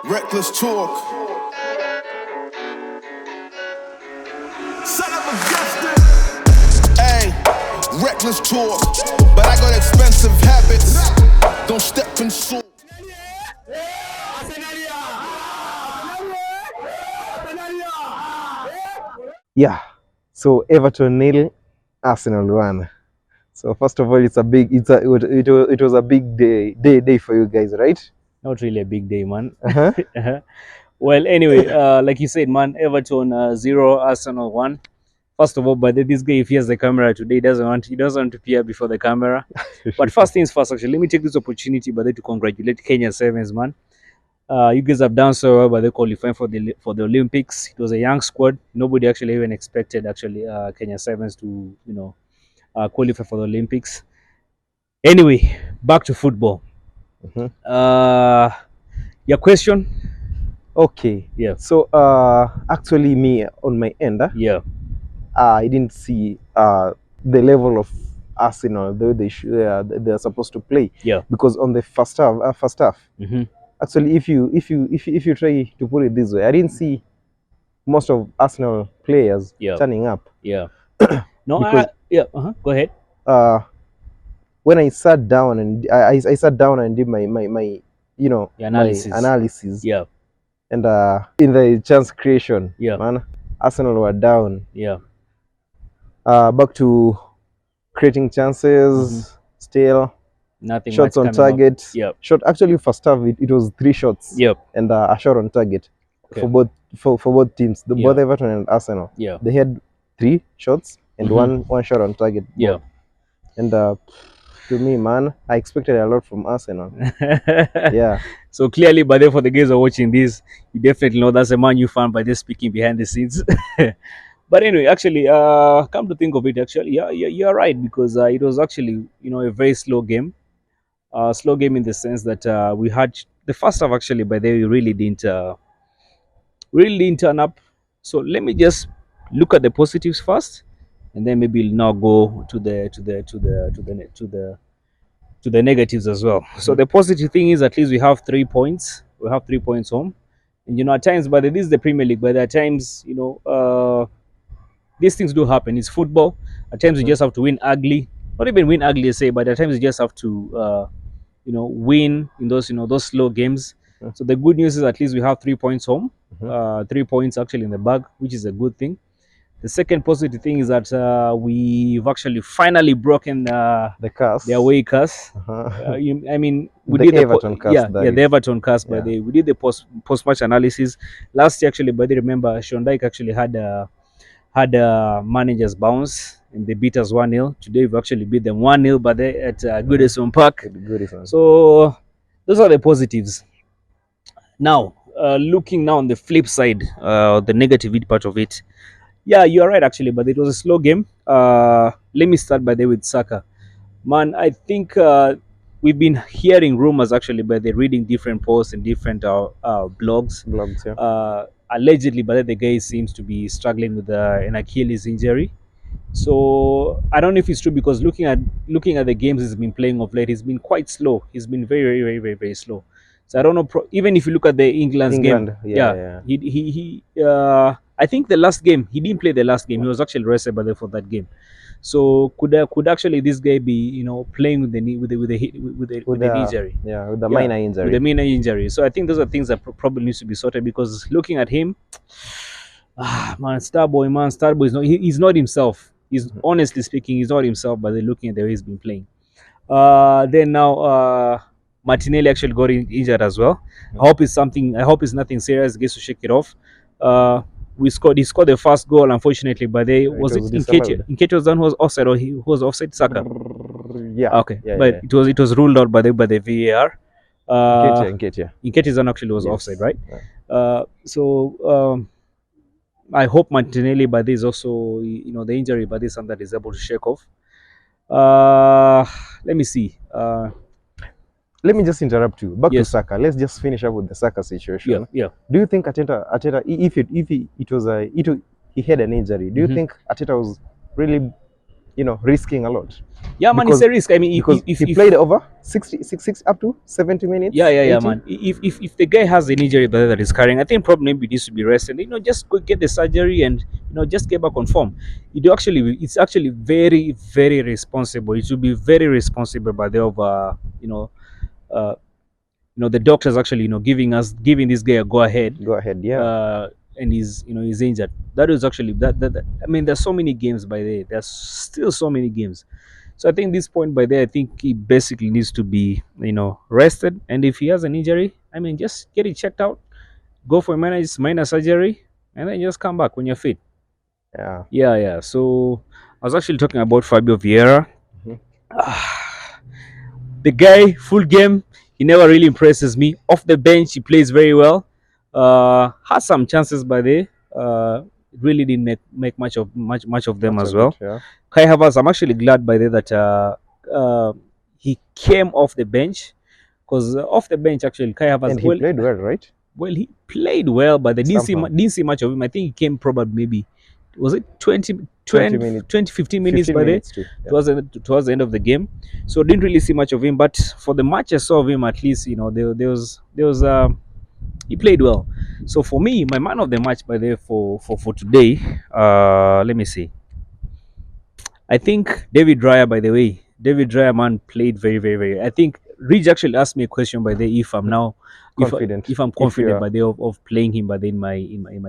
Reckless talk. Son of a bastard. Hey, reckless talk. But I got expensive habits. Don't step in soul. Yeah, so Everton 0, Arsenal 1. So first of all, it was a big day for you guys, right? Not really a big day, man. Well, anyway, like you said, man, Everton 0, Arsenal 1. First of all, but this guy, if he has the camera today, he doesn't want to appear before the camera. But first things first, actually, let me take this opportunity, to congratulate Kenya Sevens, man. You guys have done so well, but they qualifying for the Olympics. It was a young squad. Nobody actually even expected Kenya Sevens to qualify for the Olympics. Anyway, back to football. Your question? Okay. Yeah. So actually, me on my end, yeah, I didn't see the level of Arsenal the way they are supposed to play. Yeah. Because on the first half. Actually, if you try to put it this way, I didn't see most of Arsenal players turning up. Yeah. No, because, go ahead. When I sat down and I sat down and did my analysis. My analysis. Yeah. And in the chance creation, man, Arsenal were down. Yeah. Back to creating chances, still. Nothing. Shots on target. Yeah. Actually, first half it was 3 shots. Yep. And a shot on target for both teams. Both Everton and Arsenal. Yeah. They had 3 shots and one shot on target. Yeah. And to me, man, I expected a lot from Arsenal. Yeah. So clearly, but then for the guys who are watching this, you definitely know that's a Man U fan by just speaking behind the scenes. But anyway, actually, come to think of it, actually, you're right, because it was actually a very slow game. Slow game in the sense that we had the first half actually, but they really didn't turn up. So let me just look at the positives first, and then maybe now go to the negatives as well. So the positive thing is at least we have 3 points. We have 3 points home, and at times, but this is the Premier League. But at times, these things do happen. It's football. At times you just have to win ugly. Not even win ugly, say, but at times you just have to win in those slow games. So the good news is at least we have 3 points home, 3 points actually in the bag, which is a good thing. The second positive thing is that we've actually finally broken the away curse. I mean, we did the Everton curse. The Everton curse. But we did the post-match analysis last year. Actually, but I remember Sean Dyche actually had a manager's bounce, and they beat us 1-0. Today we've actually beat them 1-0, but they at Goodison Park. So those are the positives. Now, looking now on the flip side, the negative part of it. Yeah, you are right actually, but it was a slow game. Let me start by the with Saka. Man, I think we've been hearing rumors actually, but they're reading different posts and different blogs. Allegedly, but the guy seems to be struggling with an Achilles injury. So I don't know if it's true, because looking at the games he's been playing of late, he's been quite slow. He's been very, very, very, very, very slow. So I don't know. Even if you look at the England game, he I think the last game he didn't play. The last game he was actually rested for that game. So could actually this guy be playing with the knee with the injury? Yeah, with the minor injury. With the minor injury. So I think those are things that probably needs to be sorted, because looking at him, Starboy is not. He's not himself. He's honestly speaking, he's not himself. But they're looking at the way he's been playing. Then now Martinelli actually got injured as well. I hope it's nothing serious. Gets to shake it off. He scored the first goal, unfortunately, but was it Nketiah was done, was offside, or he was offside, Saka? Yeah. Okay. But it was ruled out by the VAR. Nketiah's done actually was offside, right? Yeah. So I hope Martinelli by this also the injury by this and that is able to shake off. Let me see. Let me just interrupt you. Back to Saka. Let's just finish up with the Saka situation. Yeah. Do you think Arteta, if he had an injury, do you think Arteta was really risking a lot. Yeah, man, Because- it's a risk. I mean, Because if he played over 66 up to 70 minutes. yeah, 80. man. If the guy has an injury that is carrying, I think probably maybe needs to be rested. Just go get the surgery and just get back on form. It's actually very, very responsible. It should be very responsible by the uh, the doctors actually giving this guy a go ahead. Go ahead, yeah. And he's injured. That is actually that. I mean, there's so many games by there. There's still so many games. So I think this point by there, I think he basically needs to be rested. And if he has an injury, I mean, just get it checked out, go for a minor surgery, and then just come back when you're fit. Yeah. Yeah. So I was actually talking about Fabio Vieira. Mhm. The guy, full game, he never really impresses me. Off the bench, he plays very well. Had some chances by there. Really didn't make much of them Much as of well. it, yeah. Kai Havertz, I'm actually glad by there that he came off the bench, because off the bench actually Kai Havertz, And he played well, right? well, he played well, but they Somehow. didn't see much of him. I think he came probably maybe, was it 20 minutes. 15 minutes 15 by there minutes too. Yeah. towards the end of the game. So didn't really see much of him, but for the match I saw of him, at least there was he played well. So for me, my man of the match by there for today, let me see. I think David Raya, by the way. David Raya, man, played very, very, very. I think Ridge actually asked me a question by the if I'm now Confident. if I'm If confident you're- by the of playing him by the in my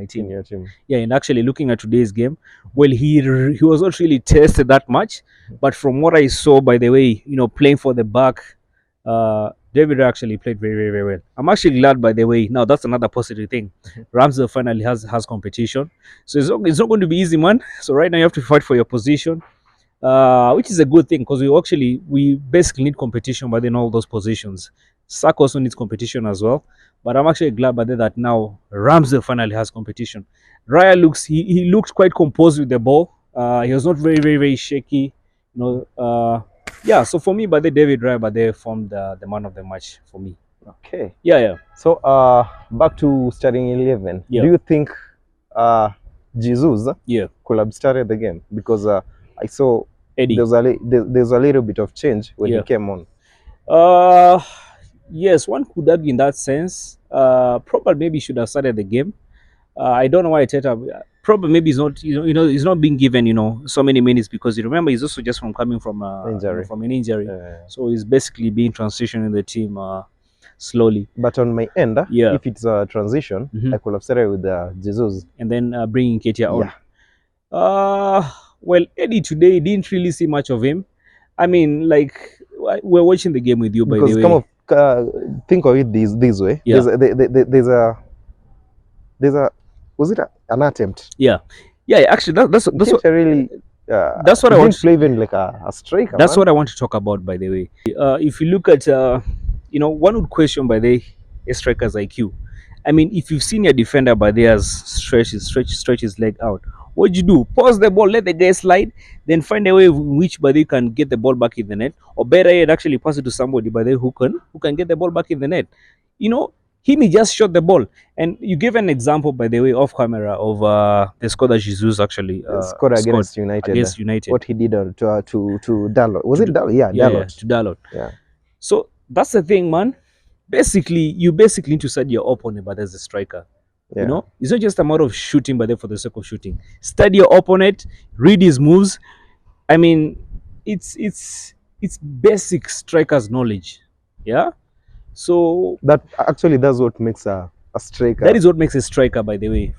team. In your team. Yeah, and actually looking at today's game, well, he was not really tested that much, but from what I saw, by the way, playing for the back, David actually played very, very, very well. I'm actually glad, by the way. Now that's another positive thing. Ramsdale finally has competition, so it's not going to be easy, man. So right now you have to fight for your position, which is a good thing, because we basically need competition, but in all those positions. Saka also needs competition as well. But I'm actually glad by that now Ramsdale finally has competition. Raya he looked quite composed with the ball. He was not very, very, very shaky. Yeah. So for me, by the David Raya, by they formed the man of the match for me. Okay. Yeah. So back to starting 11. Yeah. Do you think Jesus Yeah. could have started the game? Because I saw Eddie. there's a little bit of change when Yeah. he came on. Yes, one could argue in that sense. Probably maybe should have started the game. I don't know why Arteta. Probably maybe he's not. He's not being given so many minutes, because you remember he's also just coming from Injury. from an injury. Uh, So he's basically being transitioned in the team slowly, but on my end, Yeah. if it's a transition, Mhm. I could have started with Jesus. and then bringing Ketia on. Yeah. Well, Eddie today didn't really see much of him. I mean, like, we're watching the game with you, by Because the way. think of it this way. Yeah. There's a was it an attempt? Yeah. Actually, that's what Keita really. that's what I he want. didn't play even like a striker. That's man. what I want to talk about, by the way. If you look at, one would question by the a striker's IQ. I mean, if you've seen your defender by theirs stretch his leg out, what do you do? Pause the ball, let the guy slide, then find a way in which by they can get the ball back in the net, or better yet, actually pass it to somebody by the who can get the ball back in the net. He just shot the ball, and you give an example, by the way, off camera of the score that Jesus actually Scored against United. against United. What he did to Dalot. Was it Dalot? Yeah, Yeah, Dalot. to Dalot. Yeah. So that's the thing, man. You basically need to study your opponent, but as a striker. Yeah. It's not just a matter of shooting, but for the sake of shooting. Study your opponent, read his moves. I mean, it's basic strikers knowledge. Yeah. So That's what makes a striker. that is what makes a striker, by the way.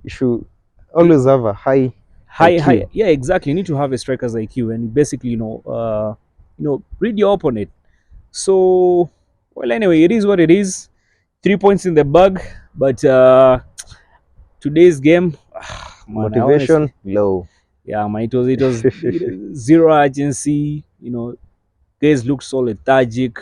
You should always have a high IQ. Yeah, exactly. You need to have a striker's IQ, and basically, read your opponent. So, well, anyway, it is what it is. 3 points in the bag, but today's game, man, Motivation low. yeah, man, it was zero urgency. Guys looked so lethargic.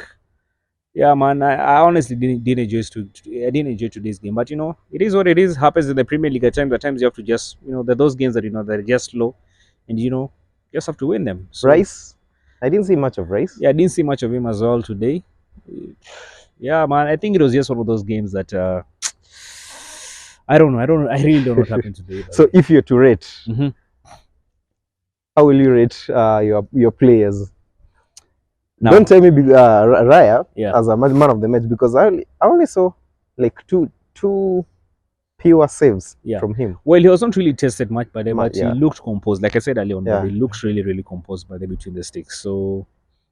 Yeah, man, I honestly didn't enjoy today's game, but it is what it is. Happens in the Premier League at times. At times you have to just there are those games that that are just slow, and just have to win them. So, Rice. I didn't see much of Rice. yeah, I didn't see much of him as well today. Yeah, man, I think it was just one of those games that I don't know. I really don't know what happened today. So if you're to rate, Mhm. how will you rate your players? Now, Don't tell me Raya Yeah. as a man of the match, because I only saw like two pure saves Yeah. from him. well, he was not really tested much by them, but Yeah. he looked composed. Like I said earlier on, Yeah. but he looks really composed by the between the sticks. So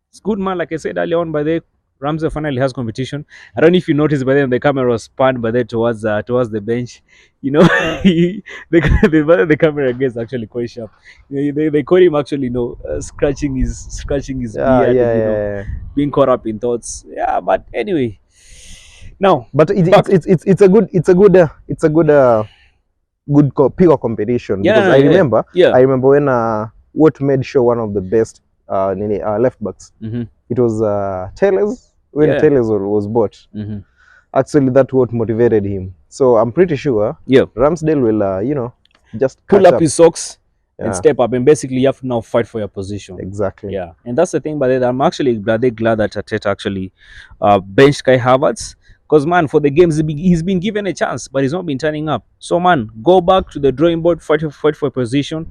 it's good, man. Like I said earlier on, by the Ramsdale finally has competition. I don't know if you noticed, by then the camera was spun by there towards the bench. You know, the camera gets actually quite sharp. They caught him actually, scratching his Yeah, beard, yeah, and, yeah. being caught up in thoughts. Yeah, but anyway, now But it's a good pure competition, Yeah, because no, I yeah, remember yeah. when Watt made sure one of the best left backs. Mhm. It was Taylor's, when Yeah. Taylor's was bought. Mhm. Actually, that's what motivated him. So I'm pretty sure Yeah. Ramsdale will just Pull catch up his socks and Yeah. step up, and basically you have to now fight for your position. Exactly. Yeah, and that's the thing. But I'm actually glad that Arteta actually benched Kaihavertz, because man, for the games he's been given a chance, but he's not been turning up. So man, go back to the drawing board, fight for a position.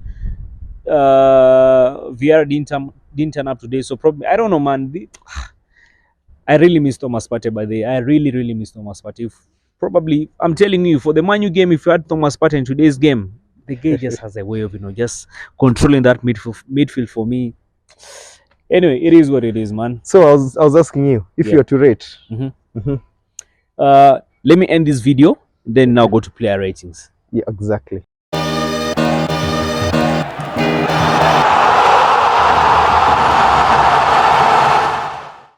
Vieira didn't turn up today, so probably I don't know, man. I really miss Thomas Partey, by the way. I really miss Thomas Partey. Probably, I'm telling you, for the Man U game, if you had Thomas Partey in today's game, the guy just has a way of just controlling that midfield for me. Anyway, it is what it is, man. So I was asking you if Yeah. you're to rate. Let me end this video, then now go to player ratings. Yeah, exactly.